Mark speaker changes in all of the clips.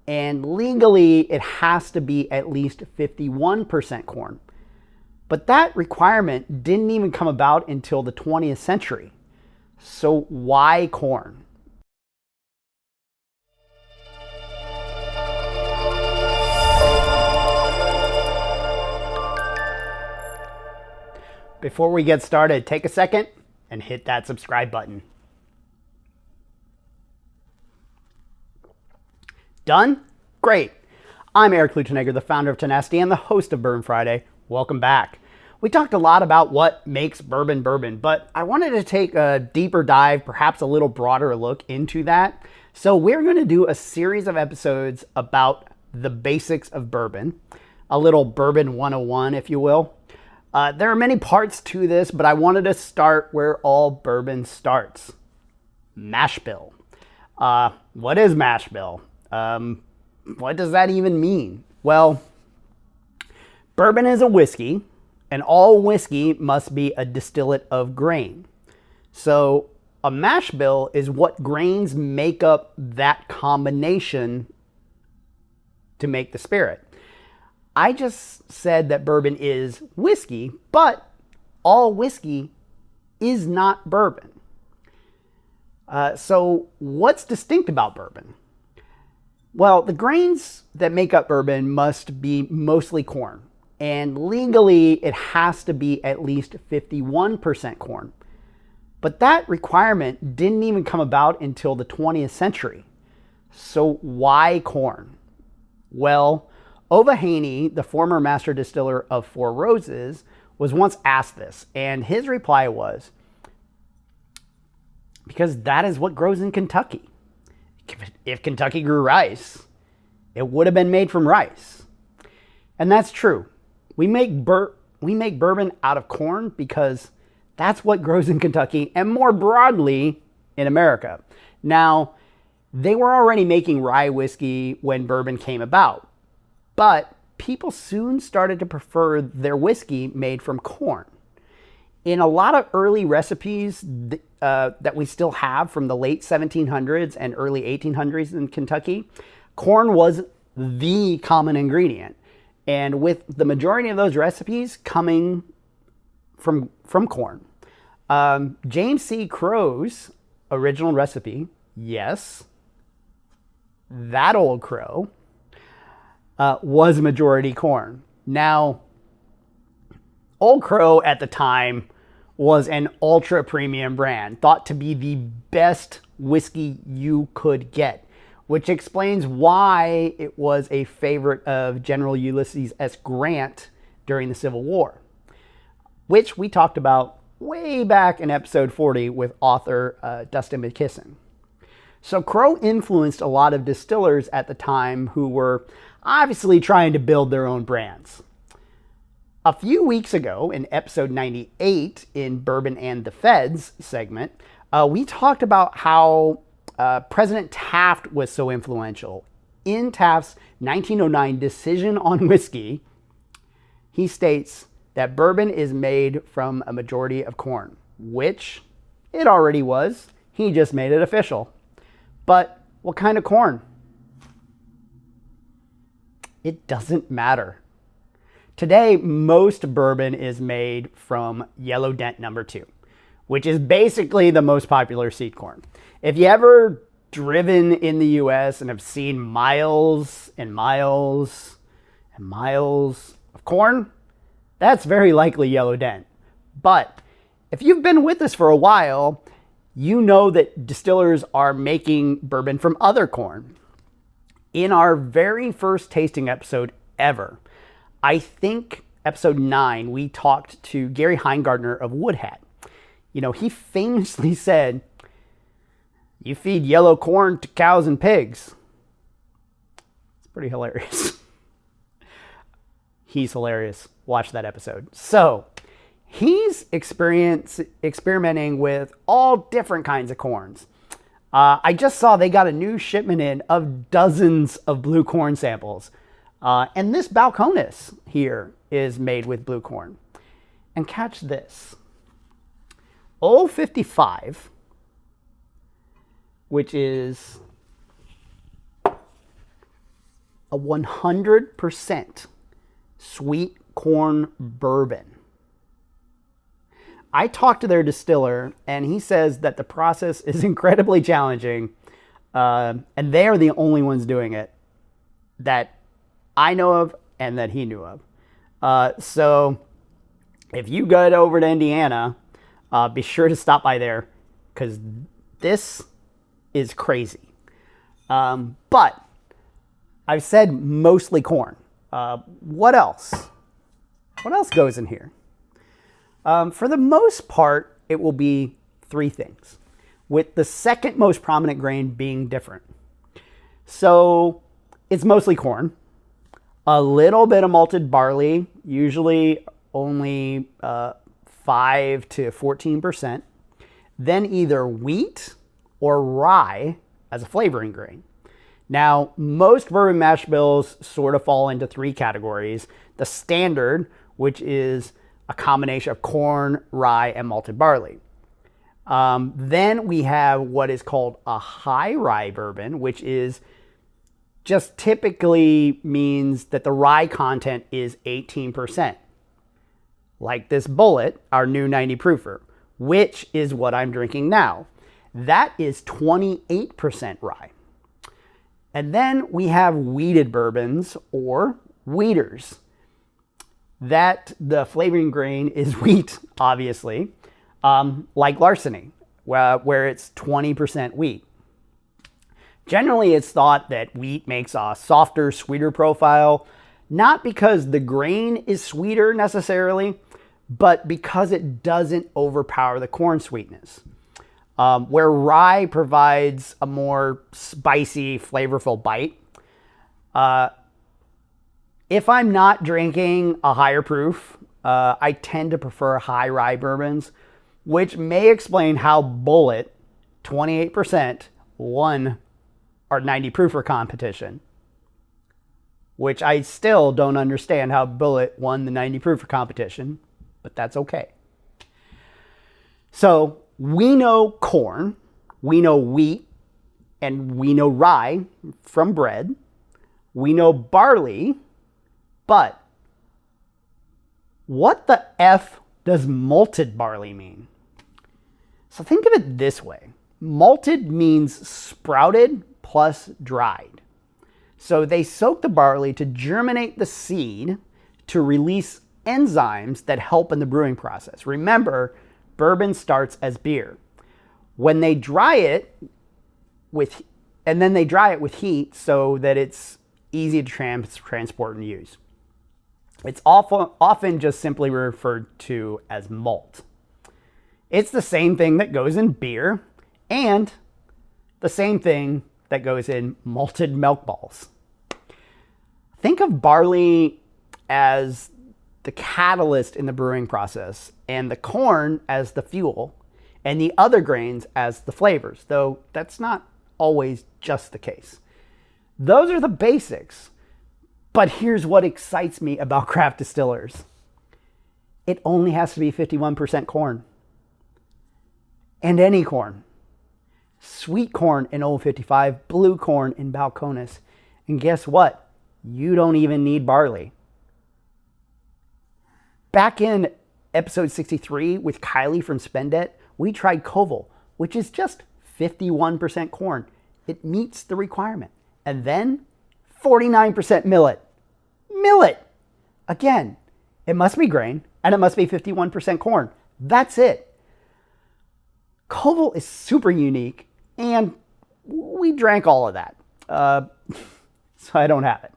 Speaker 1: and legally it has to be at least 51% corn. But that requirement didn't even come about until the 20th century. So why corn? Before we get started, take a second and hit that subscribe button. Done? Great. I'm Eric Lutenegger, the founder of Tenacity and the host of Bourbon Friday. Welcome back. We talked a lot about what makes bourbon bourbon, but I wanted to take a deeper dive, perhaps a little broader look into that. So we're going to do a series of episodes about the basics of bourbon, a little bourbon 101, if you will. There are many parts to this, but I wanted to start where all bourbon starts. Mashbill. What is mashbill? What does that even mean? Well, bourbon is a whiskey, and all whiskey must be a distillate of grain. So a mash bill is what grains make up that combination to make the spirit. I just said that bourbon is whiskey, but all whiskey is not bourbon. So what's distinct about bourbon? Well, the grains that make up bourbon must be mostly corn. And legally, it has to be at least 51% corn. But that requirement didn't even come about until the 20th century. So why corn? Well, Ova Haney, the former master distiller of Four Roses, was once asked this. And his reply was, because that is what grows in Kentucky. If Kentucky grew rice, it would have been made from rice. And that's true. We make bourbon out of corn because that's what grows in Kentucky and more broadly in America. Now, they were already making rye whiskey when bourbon came about, but people soon started to prefer their whiskey made from corn. In a lot of early recipes that we still have from the late 1700s and early 1800s in Kentucky, corn was the common ingredient. And with the majority of those recipes coming from corn. James C. Crow's original recipe, yes, that old crow, was majority corn. Now, Old Crow at the time was an ultra premium brand, thought to be the best whiskey you could get, which explains why it was a favorite of General Ulysses S. Grant during the Civil War, which we talked about way back in episode 40 with author Dustin McKisson. So Crow influenced a lot of distillers at the time who were obviously trying to build their own brands. A few weeks ago, in episode 98 in Bourbon and the Feds segment, we talked about how President Taft was so influential. In Taft's 1909 decision on whiskey, he states that bourbon is made from a majority of corn, which it already was. He just made it official. But what kind of corn? It doesn't matter. Today, most bourbon is made from Yellow Dent No. 2, which is basically the most popular seed corn. If you ever driven in the US and have seen miles and miles and miles of corn, that's very likely Yellow Dent. But if you've been with us for a while, you know that distillers are making bourbon from other corn. In our very first tasting episode ever, I think episode 9, we talked to Gary Heingardner of Woodhat. You know, he famously said, "You feed yellow corn to cows and pigs." It's pretty hilarious. He's hilarious. Watch that episode. So he's experimenting with all different kinds of corns. I just saw they got a new shipment in of dozens of blue corn samples. And this Balcones here is made with blue corn. And catch this. Old 55, which is a 100% sweet corn bourbon. I talked to their distiller, and he says that the process is incredibly challenging, and they are the only ones doing it that I know of and that he knew of. So if you go over to Indiana, be sure to stop by there, because this is crazy. But I've said mostly corn. What else? What else goes in here? For the most part, it will be three things, with the second most prominent grain being different. So it's mostly corn, a little bit of malted barley, usually only 5 to 14%, then either wheat or rye as a flavoring grain. Now, most bourbon mash bills sort of fall into three categories. The standard, which is a combination of corn, rye, and malted barley. Then we have what is called a high rye bourbon, which is just typically means that the rye content is 18%. Like this Bullet, our new 90 proofer, which is what I'm drinking now. That is 28% rye. And then we have wheated bourbons, or wheaters. That the flavoring grain is wheat, obviously, like Larceny, where it's 20% wheat. Generally, it's thought that wheat makes a softer, sweeter profile, not because the grain is sweeter necessarily, but because it doesn't overpower the corn sweetness. Where rye provides a more spicy, flavorful bite. If I'm not drinking a higher proof, I tend to prefer high rye bourbons, which may explain how Bullet, 28%, won our 90 proofer competition. Which I still don't understand how Bullet won the 90 proofer competition, but that's okay. So we know corn, we know wheat, and we know rye from bread. We know barley. But what the F does malted barley mean? So think of it this way. Malted means sprouted plus dried. So they soak the barley to germinate the seed to release enzymes that help in the brewing process. Remember, bourbon starts as beer. When they dry it with heat so that it's easy to transport and use. It's often just simply referred to as malt. It's the same thing that goes in beer and the same thing that goes in malted milk balls. Think of barley as the catalyst in the brewing process and the corn as the fuel and the other grains as the flavors, though that's not always just the case. Those are the basics. But here's what excites me about craft distillers. It only has to be 51% corn. And any corn. Sweet corn in Old 55, blue corn in Balcones. And guess what? You don't even need barley. Back in episode 63 with Kylie from Spendet, we tried Koval, which is just 51% corn. It meets the requirement. And then 49% millet. Millet! Again, it must be grain and it must be 51% corn. That's it. Koval is super unique and we drank all of that. So I don't have it.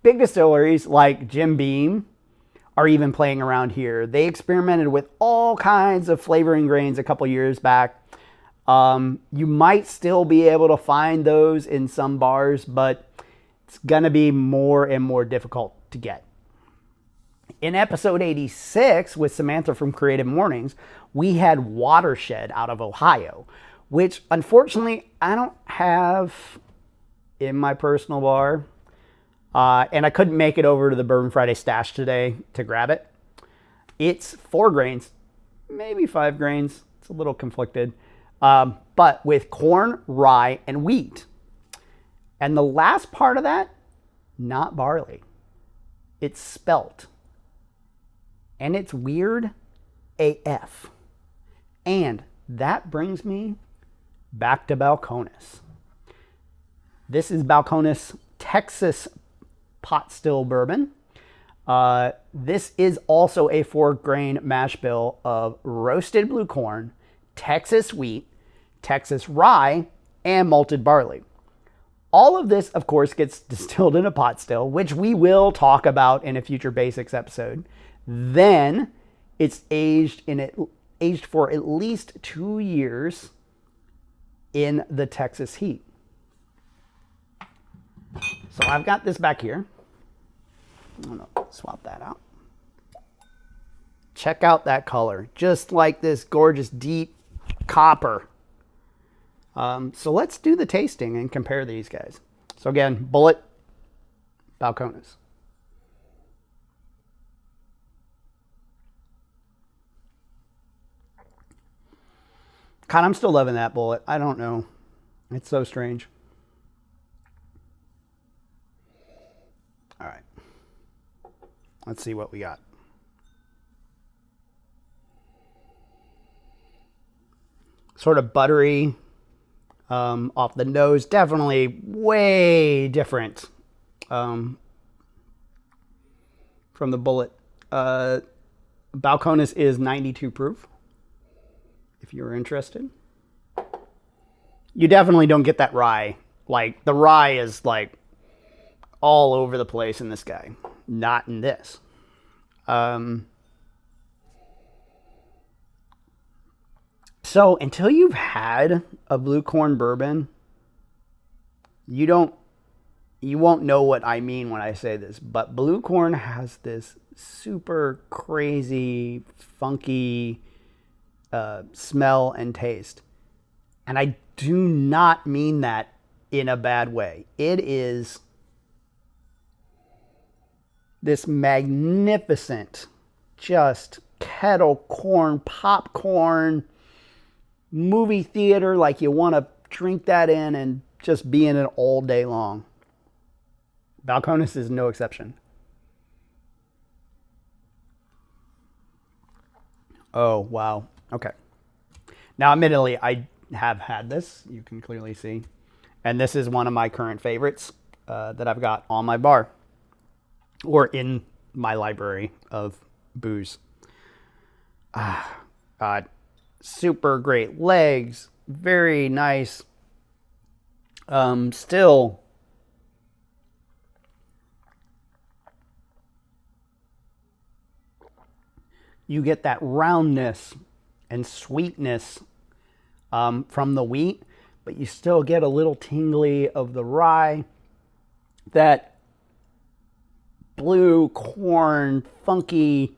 Speaker 1: Big distilleries like Jim Beam are even playing around here. They experimented with all kinds of flavoring grains a couple years back. You might still be able to find those in some bars, but it's going to be more and more difficult to get. In episode 86 with Samantha from Creative Mornings, we had Watershed out of Ohio, which unfortunately I don't have in my personal bar. And I couldn't make it over to the Bourbon Friday stash today to grab it. It's 4 grains, maybe 5 grains. It's a little conflicted. But with corn, rye, and wheat. And the last part of that not barley. It's spelt. And it's weird AF. And that brings me back to Balcones. This is Balcones Texas pot still bourbon. This is also a 4-grain mash bill of roasted blue corn, Texas wheat, Texas rye, and malted barley. All of this, of course, gets distilled in a pot still, which we will talk about in a future basics episode. Then it's aged for at least 2 years in the Texas heat. So I've got this back here. I'm gonna swap that out. Check out that color, just like this gorgeous deep copper. So let's do the tasting and compare these guys. So again, Bullet, Balcones. God, I'm still loving that Bullet. I don't know. It's so strange. All right. Let's see what we got. Sort of buttery off the nose. Definitely way different from the Bullet. Balcones is 92 proof. If you're interested. You definitely don't get that rye. Like, the rye is like all over the place in this guy. Not in this. So until you've had a blue corn bourbon, you won't know what I mean when I say this. But blue corn has this super crazy, funky smell and taste. And I do not mean that in a bad way. It is this magnificent, just kettle corn, popcorn, movie theater, like you want to drink that in and just be in it all day long. Balcones is no exception. Oh, wow. Okay. Now, admittedly, I have had this. You can clearly see. And this is one of my current favorites that I've got on my bar or in my library of booze. God. Super great legs. Very nice. Still, you get that roundness and sweetness from the wheat, but you still get a little tingly of the rye. That blue corn funkiness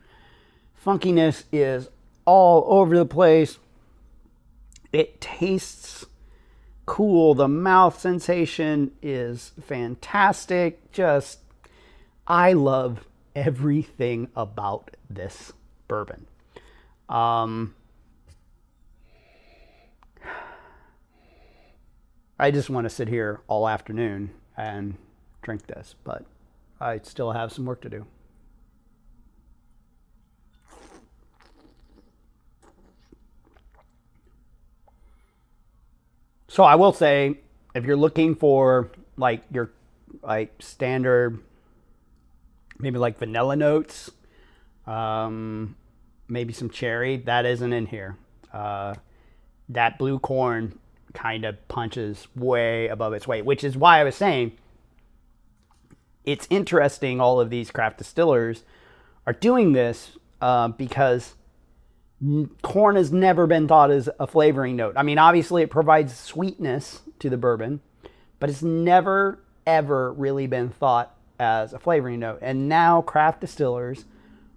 Speaker 1: is all over the place. It tastes cool. The mouth sensation is fantastic. Just, I love everything about this bourbon. I just want to sit here all afternoon and drink this, but I still have some work to do. So I will say, if you're looking for like your standard, maybe like vanilla notes, maybe some cherry, that isn't in here. That blue corn kind of punches way above its weight, which is why I was saying it's interesting all of these craft distillers are doing this because corn has never been thought as a flavoring note. I mean, obviously it provides sweetness to the bourbon, but it's never, ever really been thought as a flavoring note. And now craft distillers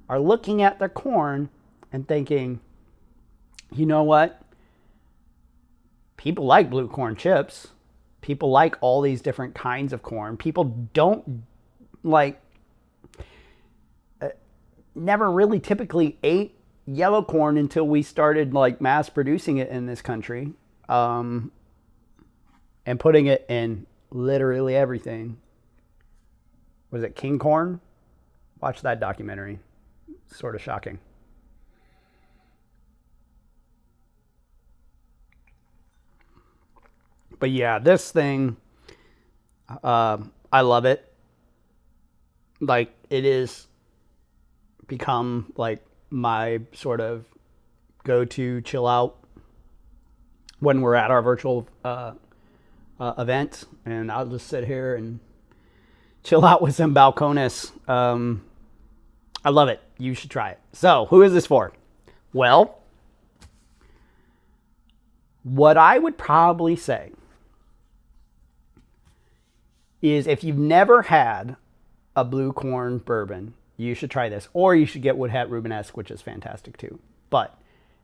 Speaker 1: are looking at their corn and thinking, you know what? People like blue corn chips. People like all these different kinds of corn. People don't like, never really typically ate yellow corn until we started like mass producing it in this country, and putting it in literally everything. was it King Corn? Watch that documentary. Sort of shocking. But yeah, this thing, I love it. Like, it is become like my sort of go-to chill out when we're at our virtual event, and I'll just sit here and chill out with some Balcones. I love it. You should try it. So, who is this for? Well, what I would probably say is if you've never had a blue corn bourbon, you should try this. Or you should get Wood Hat Rubenesque, which is fantastic too. But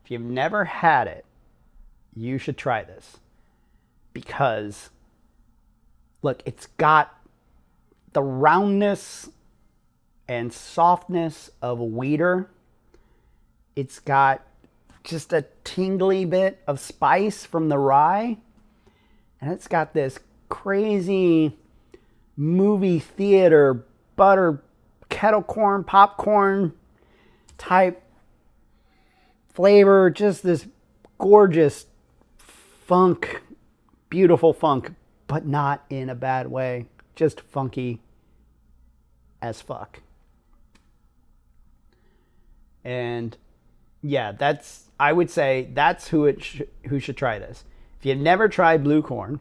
Speaker 1: if you've never had it, you should try this. Because, look, it's got the roundness and softness of a wheater. It's got just a tingly bit of spice from the rye. And it's got this crazy movie theater butter kettle corn, popcorn type flavor. Just this gorgeous funk, beautiful funk, but not in a bad way. Just funky as fuck. And yeah, I would say that's who should try this. If you've never tried blue corn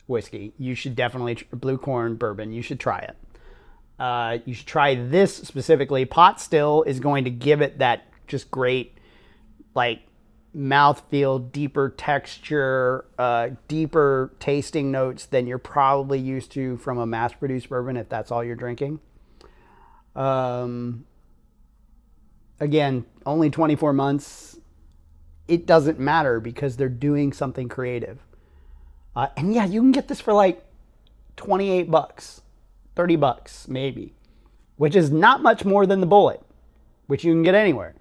Speaker 1: whiskey, you should definitely blue corn bourbon. You should try it. You should try this specifically. Pot still is going to give it that just great, like, mouthfeel, deeper texture, deeper tasting notes than you're probably used to from a mass-produced bourbon if that's all you're drinking. Again, only 24 months. It doesn't matter because they're doing something creative. And yeah, you can get this for like $28, $30 maybe, which is not much more than the Bullet, which you can get anywhere.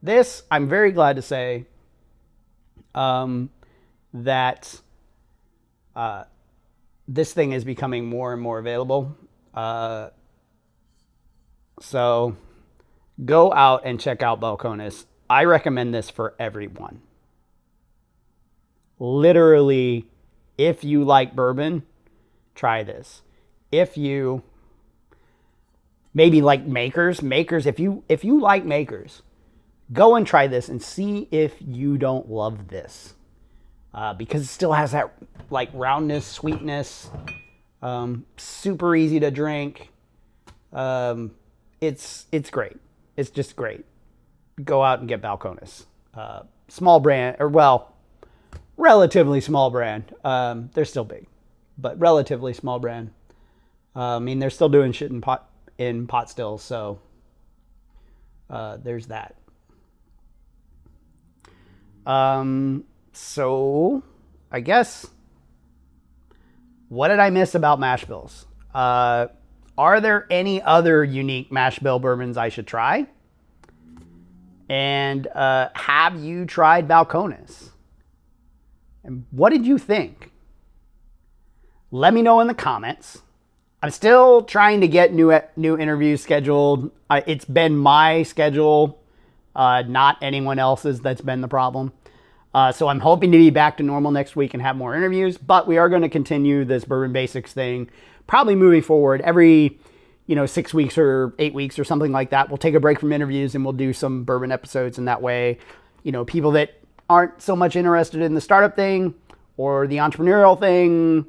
Speaker 1: This, I'm very glad to say that this thing is becoming more and more available. So go out and check out Balcones. I recommend this for everyone. Literally, if you like bourbon, try this. If you maybe like makers, if you like makers, go and try this and see if you don't love this. Because it still has that like roundness, sweetness, super easy to drink. It's great. It's just great. Go out and get Balcones. Small brand, or well, relatively small brand. They're still big, but relatively small brand. I mean, they're still doing shit in pot stills, so there's that. So I guess, what did I miss about mash bills? Are there any other unique mash bill bourbons I should try? And have you tried Balcones? And what did you think? Let me know in the comments. I'm still trying to get new interviews scheduled. It's been my schedule, not anyone else's that's been the problem. So I'm hoping to be back to normal next week and have more interviews, but we are going to continue this Bourbon Basics thing, probably moving forward every 6 weeks or 8 weeks or something like that. We'll take a break from interviews and we'll do some bourbon episodes, and that way, people that aren't so much interested in the startup thing or the entrepreneurial thing,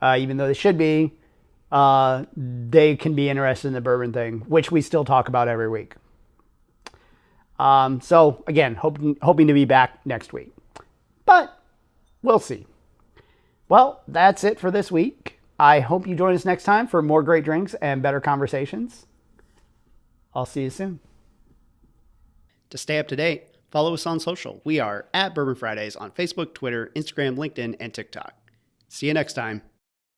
Speaker 1: even though they should be, they can be interested in the bourbon thing, which we still talk about every week. So again, hoping to be back next week, but we'll see. Well, that's it for this week. I hope you join us next time for more great drinks and better conversations. I'll see you soon. To stay up to date, follow us on social. We are at Bourbon Fridays on Facebook, Twitter, Instagram, LinkedIn, and TikTok. See you next time.